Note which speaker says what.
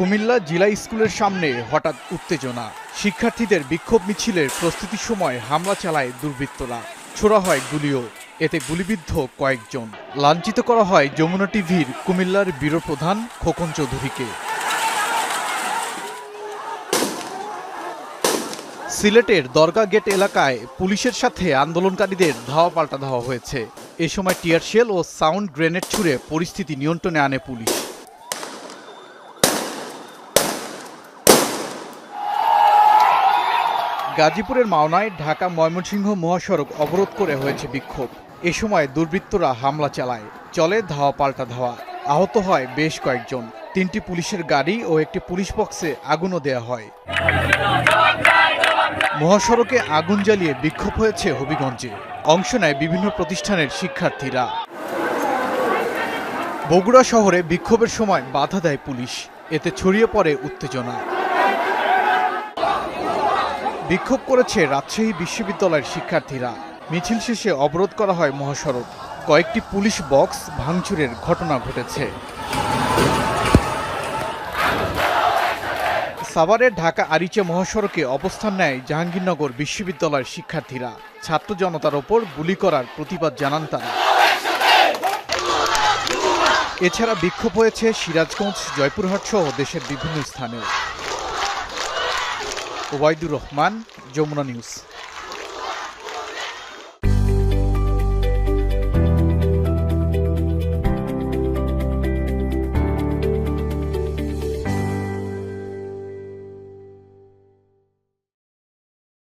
Speaker 1: কুমিল্লা জিলা স্কুলের সামনে হঠাৎ উত্তেজনা। শিক্ষার্থীদের বিক্ষোভ মিছিলের প্রস্তুতির সময় হামলা চালায় দুর্বৃত্তরা। ছোড়া হয় গুলিও, এতে গুলিবিদ্ধ কয়েকজন। লাঞ্ছিত করা হয় যমুনা টিভির কুমিল্লার ব্যুরো প্রধান খোকন চৌধুরীকে। সিলেটের দরগা গেট এলাকায় পুলিশের সাথে আন্দোলনকারীদের ধাওয়া পাল্টা ধাওয়া হয়েছে। এ সময় টিয়ার শেল ও সাউন্ড গ্রেনেড ছুড়ে পরিস্থিতি নিয়ন্ত্রণে আনে পুলিশ। গাজীপুরের মাওনায় ঢাকা ময়মনসিংহ মহাসড়ক অবরোধ করে হয়েছে বিক্ষোভ। এ সময় দুর্বৃত্তরা হামলা চালায়, চলে ধাওয়া পাল্টা ধাওয়া। আহত হয় বেশ কয়েকজন। 3টি পুলিশের গাড়ি ও একটি পুলিশ বক্সে আগুনও দেয়া হয়। মহাসড়কে আগুন জ্বালিয়ে বিক্ষোভ হয়েছে হবিগঞ্জে। অংশ নেয় বিভিন্ন প্রতিষ্ঠানের শিক্ষার্থীরা। বগুড়া শহরে বিক্ষোভের সময় বাধা দেয় পুলিশ, এতে ছড়িয়ে পড়ে উত্তেজনা। বিক্ষোভ করেছে রাজশাহী বিশ্ববিদ্যালয়ের শিক্ষার্থীরা। মিছিল শেষে অবরোধ করা হয় মহাসড়ক। কয়েকটি পুলিশ বক্স ভাঙচুরের ঘটনা ঘটেছে। সাভারের ঢাকা আরিচা মহাসড়কে অবস্থান নেয় জাহাঙ্গীরনগর বিশ্ববিদ্যালয়ের শিক্ষার্থীরা। ছাত্র জনতার ওপর গুলি করার প্রতিবাদ জানান তারা। এছাড়া বিক্ষোভ হয়েছে সিরাজগঞ্জ, জয়পুরহাট সহ দেশের বিভিন্ন স্থানেও। ওবায়দুর রহমান, যমুনা নিউজ।